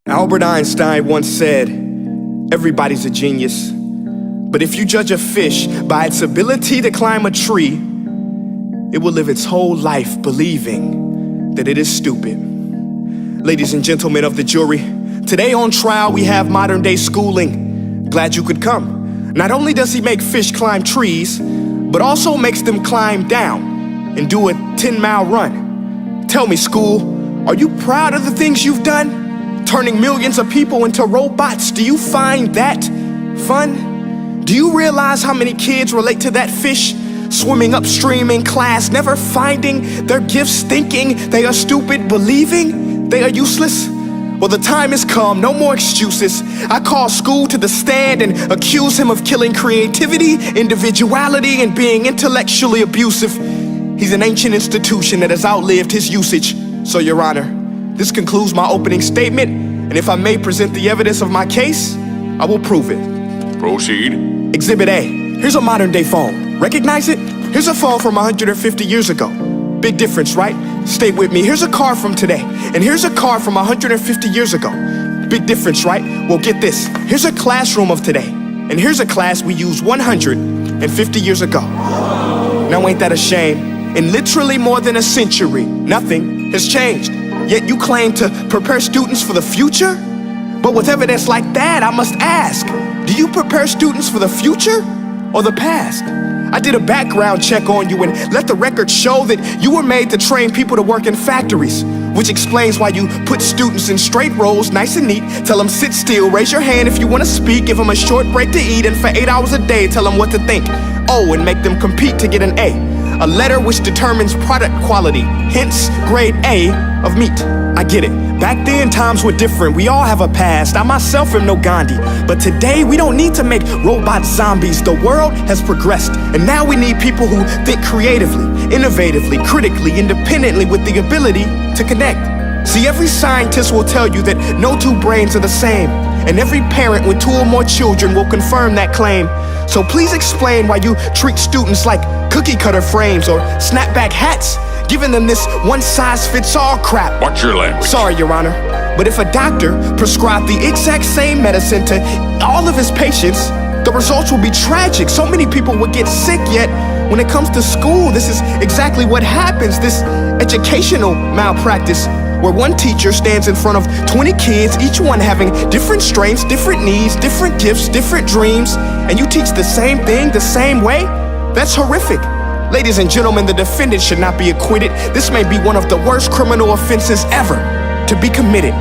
Albert Einstein once said, "Everybody's a genius, but if you judge a fish by its ability to climb a tree, it will live its whole life believing that it is stupid." Ladies and gentlemen of the jury, today on trial we have modern day schooling. Glad you could come. Not only does he make fish climb trees, but also makes them climb down and do a 10-mile run. Tell me, school, are you proud of the things you've done? Turning millions of people into robots, do you find that fun? Do you realize how many kids relate to that fish? Swimming upstream in class, never finding their gifts, thinking they are stupid, believing they are useless? Well, the time has come, no more excuses. I call school to the stand and accuse him of killing creativity, individuality, and being intellectually abusive. He's an ancient institution that has outlived his usage. So, Your Honor, this concludes my opening statement, and if I may present the evidence of my case, I will prove it. Proceed. Exhibit A. Here's a modern day phone. Recognize it? Here's a phone from 150 years ago. Big difference, right? Stay with me. Here's a car from today, and here's a car from 150 years ago. Big difference, right? Well, get this. Here's a classroom of today, and here's a class we used 150 years ago. Now ain't that a shame? In literally more than a century, nothing has changed. Yet you claim to prepare students for the future? But with evidence like that, I must ask, do you prepare students for the future or the past? I did a background check on you and let the record show that you were made to train people to work in factories, which explains why you put students in straight rows, nice and neat, tell them sit still, raise your hand if you want to speak, give them a short break to eat, and for 8 hours a day, tell them what to think. Oh, and make them compete to get an A letter which determines product quality, hence grade A of meat. I get it. Back then, times were different. We all have a past. I myself am no Gandhi. But today, we don't need to make robot zombies. The world has progressed. And now we need people who think creatively, innovatively, critically, independently, with the ability to connect. See, every scientist will tell you that no two brains are the same. And every parent with 2 or more children will confirm that claim. So please explain why you treat students like cookie cutter frames or snapback hats, giving them this one-size-fits-all crap. Watch your language. Sorry, Your Honor, but if a doctor prescribed the exact same medicine to all of his patients, the results will be tragic. So many people would get sick, yet when it comes to school, this is exactly what happens. This educational malpractice, where one teacher stands in front of 20 kids, each one having different strengths, different needs, different gifts, different dreams, and you teach the same thing the same way? That's horrific. Ladies and gentlemen, the defendant should not be acquitted. This may be one of the worst criminal offenses ever to be committed.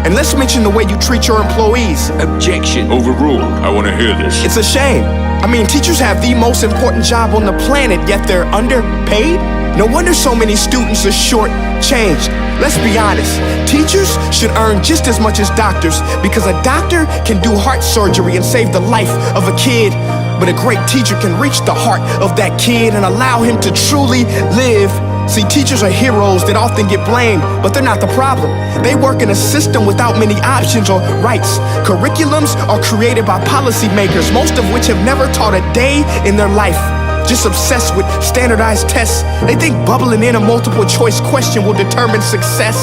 And let's mention the way you treat your employees. Objection. Overruled. I want to hear this. It's a shame. I mean, teachers have the most important job on the planet, yet they're underpaid? No wonder so many students are short-changed. Let's be honest, teachers should earn just as much as doctors, because a doctor can do heart surgery and save the life of a kid, but a great teacher can reach the heart of that kid and allow him to truly live. See, teachers are heroes that often get blamed, but they're not the problem. They work in a system without many options or rights. Curriculums are created by policymakers, most of which have never taught a day in their life. Just obsessed with standardized tests. They think bubbling in a multiple choice question will determine success.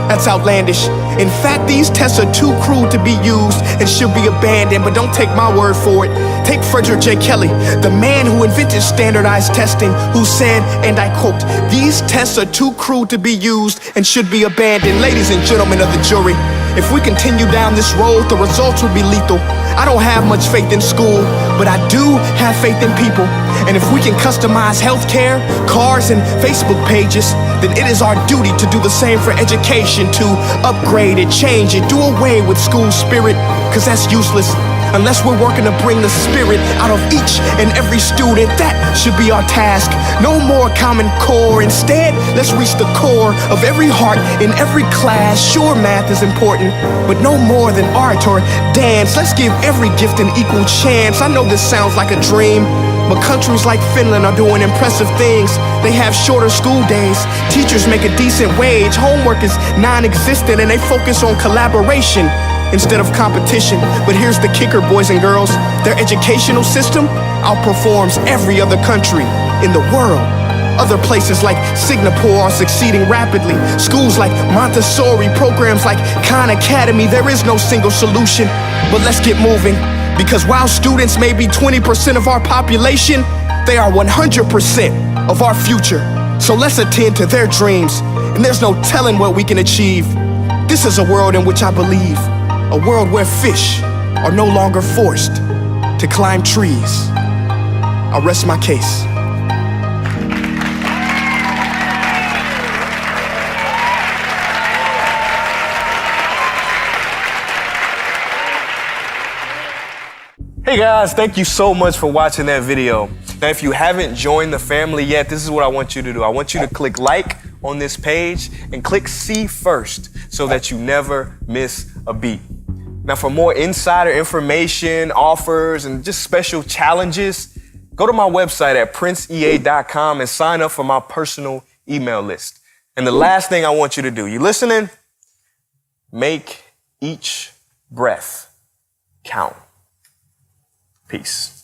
That's outlandish. In fact, these tests are too crude to be used and should be abandoned, but don't take my word for it. Take Frederick J. Kelly, the man who invented standardized testing, who said, and I quote, "These tests are too crude to be used and should be abandoned." Ladies and gentlemen of the jury, if we continue down this road, the results will be lethal. I don't have much faith in school, but I do have faith in people. And if we can customize healthcare, cars, and Facebook pages, then it is our duty to do the same for education, to upgrade it, change it, do away with school spirit, because that's useless. Unless we're working to bring the spirit out of each and every student, that should be our task. No more Common Core. Instead, let's reach the core of every heart in every class. Sure, math is important, but no more than art or dance. Let's give every gift an equal chance. I know this sounds like a dream, but countries like Finland are doing impressive things. They have shorter school days, teachers make a decent wage, homework is non-existent, and they focus on collaboration instead of competition. But here's the kicker, boys and girls. Their educational system outperforms every other country in the world. Other places like Singapore are succeeding rapidly. Schools like Montessori, programs like Khan Academy, there is no single solution. But let's get moving, because while students may be 20% of our population, they are 100% of our future. So let's attend to their dreams, and there's no telling what we can achieve. This is a world in which I believe, a world where fish are no longer forced to climb trees. I rest my case. Hey guys, thank you so much for watching that video. Now, if you haven't joined the family yet, this is what I want you to do. I want you to click like on this page and click see first so that you never miss a beat. Now, for more insider information, offers, and just special challenges, go to my website at princeea.com and sign up for my personal email list. And the last thing I want you to do, you listening? Make each breath count. Peace.